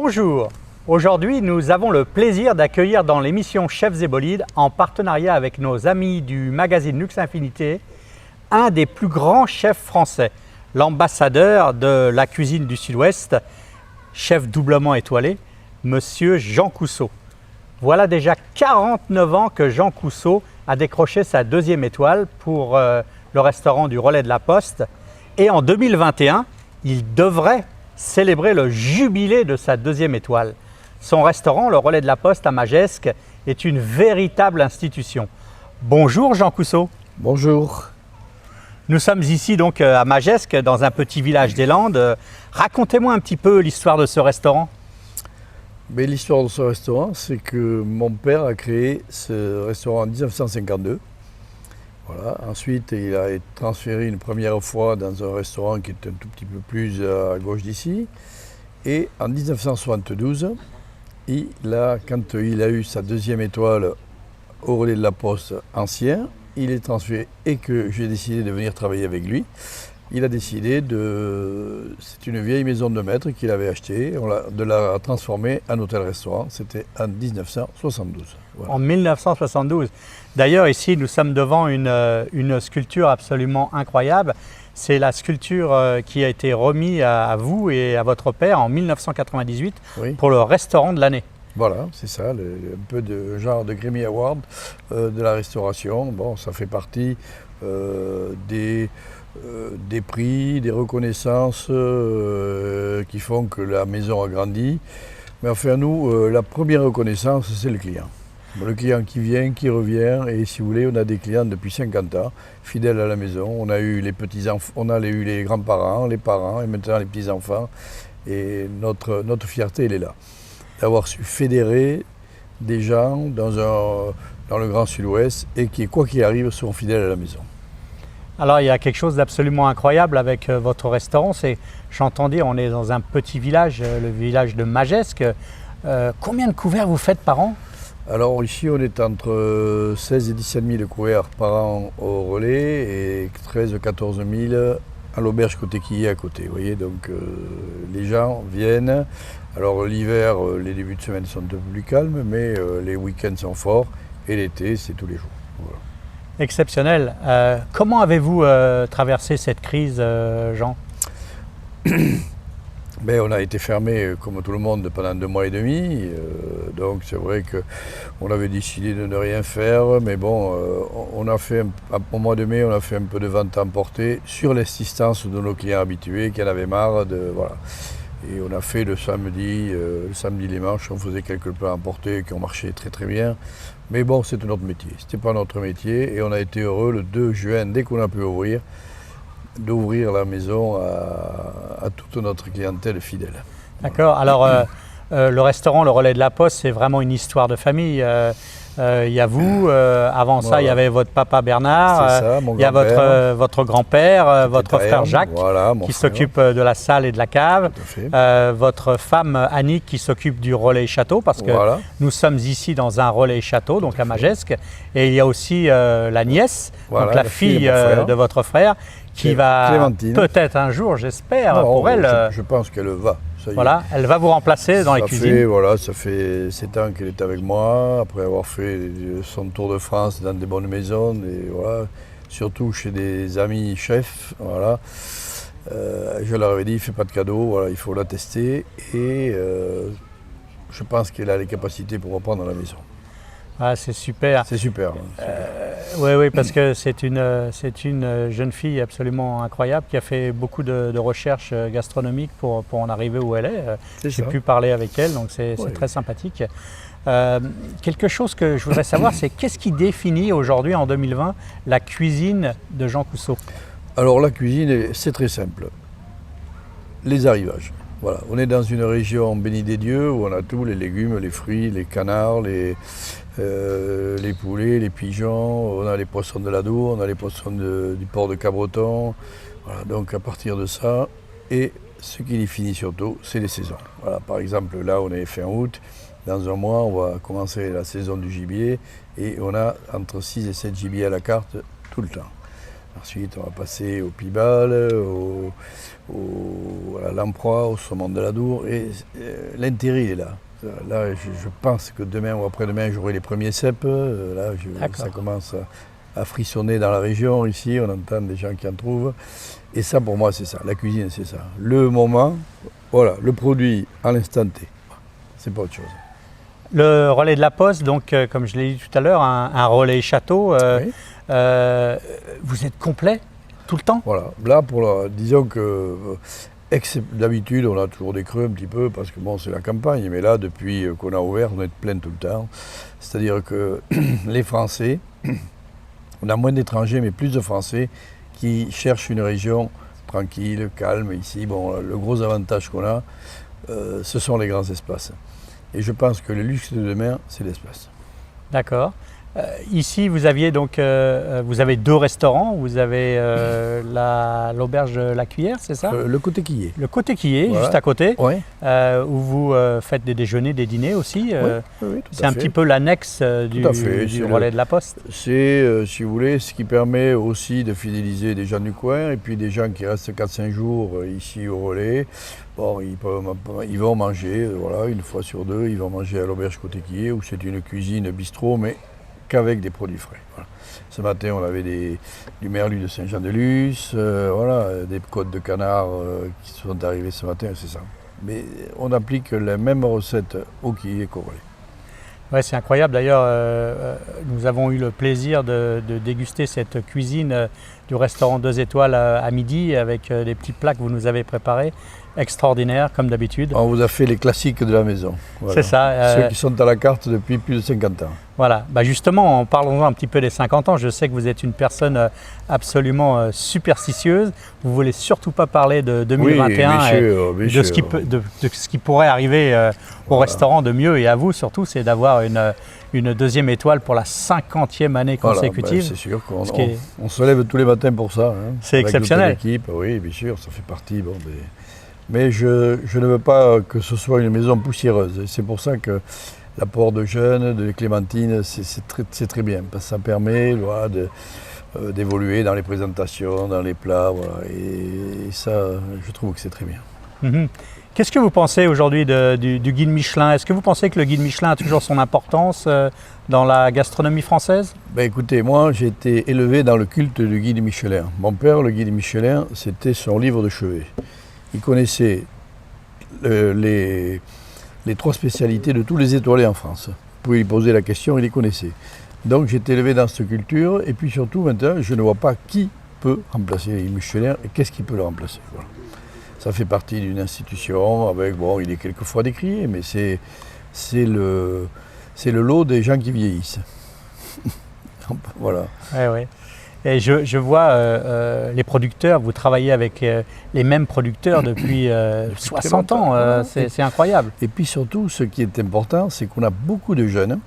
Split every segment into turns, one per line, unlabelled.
Bonjour, aujourd'hui nous avons le plaisir d'accueillir dans l'émission Chefs et Bolides, en partenariat avec nos amis du magazine Luxe Infinité, un des plus grands chefs français, l'ambassadeur de la cuisine du Sud-Ouest, chef doublement étoilé, Monsieur Jean Cousseau. Voilà déjà 49 ans que Jean Cousseau a décroché sa deuxième étoile pour le restaurant du Relais de la Poste. Et en 2021, il devrait célébrer le jubilé de sa deuxième étoile. Son restaurant, le Relais de la Poste à Magescq, est une véritable institution. Bonjour Jean Cousseau.
Bonjour.
Nous sommes ici donc à Magescq, dans un petit village des Landes. Racontez-moi un petit peu l'histoire de ce restaurant.
Mais l'histoire de ce restaurant, c'est que mon père a créé ce restaurant en 1952. Voilà. Ensuite, il a été transféré une première fois dans un restaurant qui est un tout petit peu plus à gauche d'ici. Et en 1972, quand il a eu sa deuxième étoile au Relais de la Poste ancien, il est transféré et que j'ai décidé de venir travailler avec lui. Il a décidé c'est une vieille maison de maître qu'il avait achetée, de la transformer en hôtel-restaurant. C'était en 1972. Voilà.
En 1972. D'ailleurs, ici, nous sommes devant une sculpture absolument incroyable. C'est la sculpture qui a été remise à vous et à votre père en 1998
oui.
Pour le restaurant de l'année.
Voilà, c'est ça, un peu de genre de Grammy Award de la restauration. Bon, ça fait partie des prix, des reconnaissances qui font que la maison a grandi. Mais enfin, nous, la première reconnaissance, c'est le client. Le client qui vient, qui revient, et si vous voulez, on a des clients depuis 50 ans, fidèles à la maison. On a eu les petits-enfants, on a eu les grands-parents, les parents, et maintenant les petits-enfants. Et notre fierté, elle est là. D'avoir su fédérer des gens dans le Grand Sud-Ouest et qui, quoi qu'il arrive, sont fidèles à la maison.
Alors, il y a quelque chose d'absolument incroyable avec votre restaurant. J'entends dire, on est dans un petit village, le village de Magescq. Combien de couverts vous faites par an ?
Alors ici, on est entre 16 et 17 000 couverts par an au Relais et 13 ou 14 000 à l'auberge côté Quillet à côté. Vous voyez, donc les gens viennent. Alors l'hiver, les débuts de semaine sont un peu plus calmes, mais les week-ends sont forts et l'été, c'est tous les jours. Voilà.
Exceptionnel. Comment avez-vous traversé cette crise, Jean ?
Ben, on a été fermé comme tout le monde pendant 2 mois et demi, donc c'est vrai qu'on avait décidé de ne rien faire, mais bon, au mois de mai, on a fait un peu de vente à emporter sur l'assistance de nos clients habitués qui en avaient marre voilà. Et on a fait le samedi, dimanche, on faisait quelques plats à emporter qui ont marché très très bien. Mais bon, c'est notre métier, c'était pas notre métier, et on a été heureux le 2 juin, dès qu'on a pu d'ouvrir la maison à toute notre clientèle fidèle.
D'accord. Alors, le restaurant, le Relais de la Poste, c'est vraiment une histoire de famille. Il y a vous, avant ça, voilà. Il y avait votre papa Bernard, il y a votre grand-père, votre frère Jacques,
voilà,
qui s'occupe de la salle et de la cave, votre femme Annick qui s'occupe du Relais Château, parce que voilà. Nous sommes ici dans un Relais Château, donc à Magescq, et il y a aussi la nièce, voilà, donc la fille de votre frère, qui va peut-être un jour, j'espère, pour elle.
Je pense qu'elle va.
Voilà, elle va vous remplacer dans les cuisines.
Ça fait 7 ans qu'elle est avec moi, après avoir fait son tour de France dans des bonnes maisons, et voilà, surtout chez des amis chefs. Voilà. Je leur avais dit, fais pas de cadeaux, voilà, il faut la tester, et je pense qu'elle a les capacités pour reprendre la maison.
Ah, c'est super.
C'est super.
Oui, parce que c'est une jeune fille absolument incroyable qui a fait beaucoup de recherches gastronomiques pour en arriver où elle est. J'ai pu parler avec elle, donc c'est très sympathique. Quelque chose que je voudrais savoir, c'est qu'est-ce qui définit aujourd'hui, en 2020, la cuisine de Jean Cousseau ?
Alors la cuisine, c'est très simple. Les arrivages. Voilà, on est dans une région bénie des dieux où on a tout, les légumes, les fruits, les canards, les poulets, les pigeons, on a les poissons de l'Adour, on a les poissons du port de Cabreton. Voilà, donc à partir de ça, et ce qui les finit surtout, c'est les saisons. Voilà, par exemple, là on est fin août, dans un mois on va commencer la saison du gibier et on a entre 6 et 7 gibiers à la carte tout le temps. Ensuite, on va passer au pibal, à la lamproie, au saumon de la Dour. Et l'intérêt est là. Là, je pense que demain ou après-demain, j'aurai les premiers cèpes. Là, ça commence à frissonner dans la région ici. On entend des gens qui en trouvent. Et ça, pour moi, c'est ça. La cuisine, c'est ça. Le moment, voilà, le produit à l'instant T. C'est pas autre chose.
Le relais de la Poste, donc, comme je l'ai dit tout à l'heure, un relais château.
Oui.
Vous êtes complet tout le temps?
Voilà. Là, disons que d'habitude, on a toujours des creux un petit peu parce que bon, c'est la campagne. Mais là, depuis qu'on a ouvert, on est plein tout le temps. C'est-à-dire que les Français, on a moins d'étrangers, mais plus de Français qui cherchent une région tranquille, calme. Ici, bon, le gros avantage qu'on a, ce sont les grands espaces. Et je pense que le luxe de demain, c'est l'espace.
D'accord. Ici, vous aviez donc, vous avez 2 restaurants. Vous avez l'auberge de la Cuillère, c'est ça?
Le côté Quillet.
Le côté Quillet,
voilà.
juste à côté,
Ouais.
où vous faites des déjeuners, des dîners aussi.
Oui,
c'est un petit peu l'annexe du relais de la Poste.
C'est, si vous voulez, ce qui permet aussi de fidéliser des gens du coin et puis des gens qui restent 4-5 jours ici au relais. Bon, ils vont manger, voilà, une fois sur 2, ils vont manger à l'auberge côté Quillet où c'est une cuisine bistrot, mais qu'avec des produits frais. Voilà. Ce matin, on avait du merlu de Saint-Jean-de-Luz, voilà, des côtes de canard qui sont arrivées ce matin, c'est ça. Mais on applique la même recette au Quillet qu'au relais.
Ouais, c'est incroyable. D'ailleurs, nous avons eu le plaisir de déguster cette cuisine du restaurant 2 étoiles à midi avec les petits plats que vous nous avez préparés. Extraordinaire, comme d'habitude.
On vous a fait les classiques de la maison. Voilà.
C'est ça.
Ceux qui sont à la carte depuis plus de 50 ans.
Voilà. Bah justement, parlons un petit peu des 50 ans. Je sais que vous êtes une personne absolument superstitieuse. Vous ne voulez surtout pas parler de 2021
oui,
de ce qui pourrait arriver au restaurant de mieux. Et à vous, surtout, c'est d'avoir une 2e étoile pour la 50e année consécutive.
Voilà, c'est sûr qu'on se lève tous les matins pour ça. Hein,
c'est exceptionnel.
L'équipe, oui, bien sûr, ça fait partie. Bon, mais je ne veux pas que ce soit une maison poussiéreuse. C'est pour ça que l'apport de jeunes, de clémentines, c'est très bien. Parce que ça permet voilà, d'évoluer dans les présentations, dans les plats. Voilà, et ça, je trouve que c'est très bien.
Mm-hmm. Qu'est-ce que vous pensez aujourd'hui du guide Michelin? Est-ce que vous pensez que le guide Michelin a toujours son importance dans la gastronomie française?
Écoutez, moi j'ai été élevé dans le culte du guide Michelin. Mon père, le guide Michelin, c'était son livre de chevet. Il connaissait les 3 spécialités de tous les étoilés en France. Vous pouvez lui poser la question, il les connaissait. Donc j'ai été élevé dans cette culture et puis surtout maintenant, je ne vois pas qui peut remplacer le guide Michelin et qu'est-ce qui peut le remplacer. Voilà. Ça fait partie d'une institution avec, bon, il est quelquefois décrié, mais c'est le lot des gens qui vieillissent. Voilà.
Ouais. Et je vois les producteurs, vous travaillez avec les mêmes producteurs depuis 60 ans, c'est incroyable.
Et puis surtout, ce qui est important, c'est qu'on a beaucoup de jeunes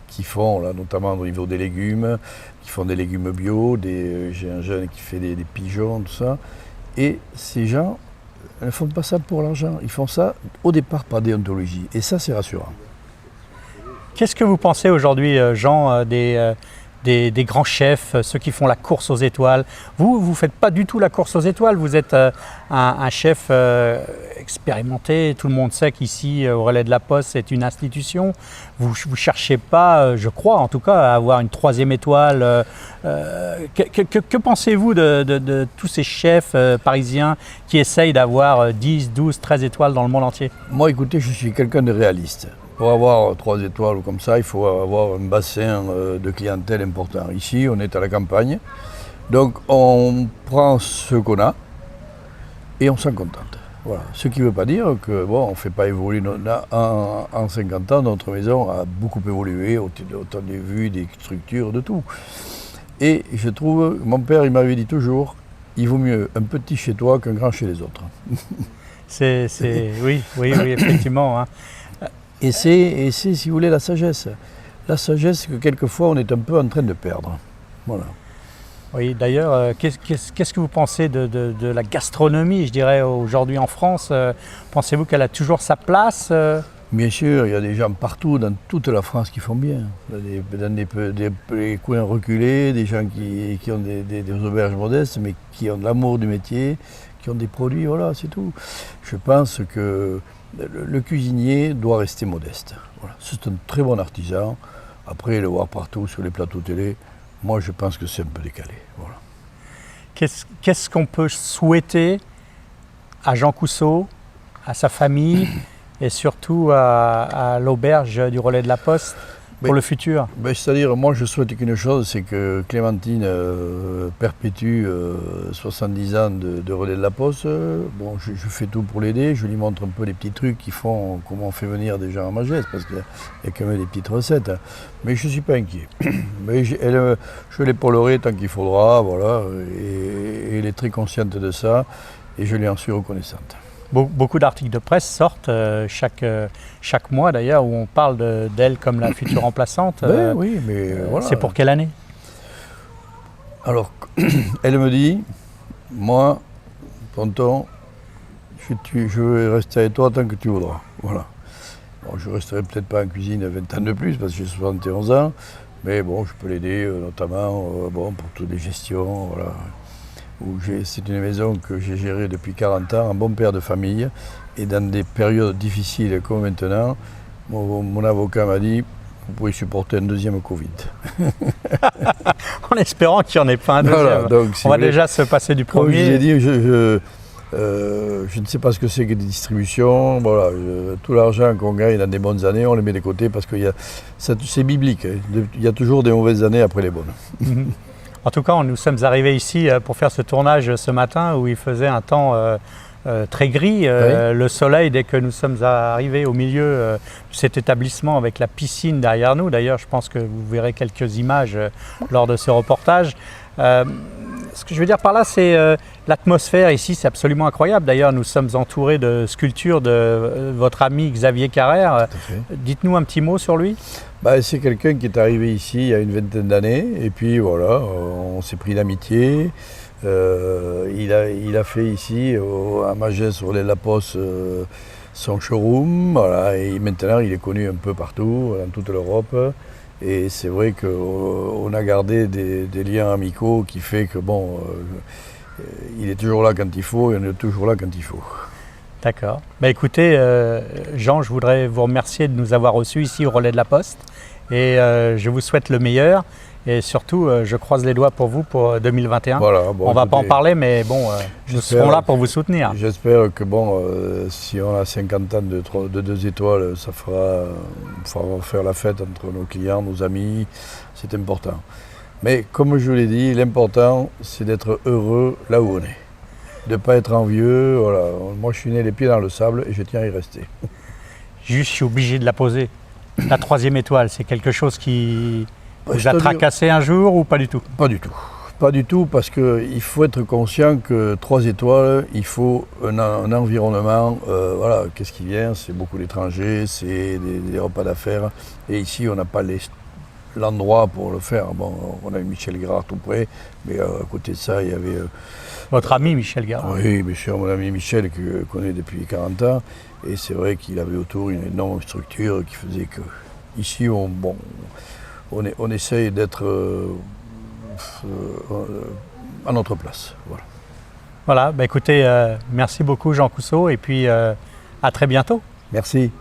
qui font, là, notamment au niveau des légumes, qui font des légumes bio, j'ai un jeune qui fait des pigeons, tout ça. Et ces gens ne font pas ça pour l'argent, ils font ça au départ par déontologie. Et ça, c'est rassurant.
Qu'est-ce que vous pensez aujourd'hui, Jean, des grands chefs, ceux qui font la course aux étoiles? Vous ne faites pas du tout la course aux étoiles, vous êtes un chef expérimenté. Tout le monde sait qu'ici, au Relais de la Poste, c'est une institution. Vous ne cherchez pas, je crois en tout cas, à avoir une 3e étoile. Que pensez-vous de tous ces chefs parisiens qui essayent d'avoir 10, 12, 13 étoiles dans le monde entier?
Moi, écoutez, je suis quelqu'un de réaliste. Pour avoir 3 étoiles ou comme ça, il faut avoir un bassin de clientèle important. Ici, on est à la campagne, donc on prend ce qu'on a et on s'en contente. Voilà. Ce qui ne veut pas dire que bon, on ne fait pas évoluer. En 50 ans, notre maison a beaucoup évolué, autant de vues, des structures, de tout. Et je trouve, mon père, il m'avait dit toujours, il vaut mieux un petit chez toi qu'un grand chez les autres.
Oui, effectivement. Hein.
Et c'est, si vous voulez, la sagesse. La sagesse que quelquefois on est un peu en train de perdre. Voilà.
Oui, d'ailleurs, qu'est-ce que vous pensez de la gastronomie, je dirais, aujourd'hui en France? Pensez-vous qu'elle a toujours sa place?
Bien sûr, il y a des gens partout, dans toute la France, qui font bien. Dans des coins reculés, des gens qui ont des auberges modestes, mais qui ont de l'amour du métier, qui ont des produits, voilà, c'est tout. Je pense que le cuisinier doit rester modeste. Voilà. C'est un très bon artisan. Après, le voir partout sur les plateaux télé, moi je pense que c'est un peu décalé. Voilà.
Qu'est-ce qu'on peut souhaiter à Jean Cousseau, à sa famille et surtout à l'auberge du Relais de la Poste pour le futur?
C'est-à-dire, moi je souhaite qu'une chose, c'est que Clémentine perpétue 70 ans de Relais de la Poste. Bon, je fais tout pour l'aider, je lui montre un peu les petits trucs qui font, comment on fait venir des gens à Magès, parce qu'il y a quand même des petites recettes. Mais je ne suis pas inquiet. Mais je l'épaulerai tant qu'il faudra, voilà, et elle est très consciente de ça, et je lui en suis reconnaissante.
Beaucoup d'articles de presse sortent chaque mois d'ailleurs où on parle d'elle comme la future remplaçante.
Oui, mais voilà.
C'est pour quelle année?
Alors, elle me dit, moi, tonton, je vais rester avec toi tant que tu voudras. Voilà. Bon, je ne resterai peut-être pas en cuisine 20 ans de plus parce que j'ai 71 ans, mais bon, je peux l'aider notamment pour toutes les gestions. Voilà. C'est une maison que j'ai gérée depuis 40 ans, un bon père de famille. Et dans des périodes difficiles comme maintenant, mon avocat m'a dit, vous pouvez supporter un deuxième Covid.
En espérant qu'il n'y en ait pas un deuxième. Voilà, donc, on va déjà se passer du premier.
Comme je vous ai dit, je ne sais pas ce que c'est que des distributions. Voilà, tout l'argent qu'on gagne dans des bonnes années, on les met de côté parce que c'est biblique. Hein. Il y a toujours des mauvaises années après les bonnes.
En tout cas, nous sommes arrivés ici pour faire ce tournage ce matin où il faisait un temps très gris. Oui. Le soleil, dès que nous sommes arrivés au milieu de cet établissement avec la piscine derrière nous, d'ailleurs je pense que vous verrez quelques images lors de ce reportage. Ce que je veux dire par là, c'est l'atmosphère ici, c'est absolument incroyable. D'ailleurs, nous sommes entourés de sculptures de votre ami Xavier Carrère. Dites-nous un petit mot sur lui.
C'est quelqu'un qui est arrivé ici il y a une vingtaine d'années et puis voilà, on s'est pris d'amitié. Il a fait ici à Magès, au Relais de la Poste, son showroom. Voilà, et maintenant il est connu un peu partout, dans toute l'Europe. Et c'est vrai qu'on a gardé des liens amicaux qui fait que bon, il est toujours là quand il faut et on est toujours là quand il faut.
D'accord. Écoutez, Jean, je voudrais vous remercier de nous avoir reçus ici au Relais de la Poste et je vous souhaite le meilleur et surtout, je croise les doigts pour vous pour 2021. Voilà, bon, on ne va pas en parler, mais bon, nous serons là pour vous soutenir.
J'espère que bon, si on a 50 ans de 2 étoiles, ça fera faire la fête entre nos clients, nos amis, c'est important. Mais comme je vous l'ai dit, l'important, c'est d'être heureux là où on est. De ne pas être envieux, voilà. Moi je suis né les pieds dans le sable et je tiens à y rester.
Juste, je suis obligé de la poser. La 3e étoile, c'est quelque chose qui vous a tracassé un jour ou pas du tout?
Pas du tout. Pas du tout parce qu'il faut être conscient que 3 étoiles, il faut un environnement, voilà, qu'est-ce qui vient? C'est beaucoup d'étrangers, c'est des repas d'affaires. Et ici, on n'a pas l'endroit pour le faire. Bon, on a eu Michel Gras tout près, mais à côté de ça, il y avait...
Votre ami Michel Gras?
Oui, bien sûr, mon ami Michel, que je connais depuis 40 ans. Et c'est vrai qu'il avait autour une énorme structure qui faisait que... Ici, on essaye d'être à notre place. Voilà.
Voilà, écoutez, merci beaucoup Jean Cousseau et puis à très bientôt.
Merci.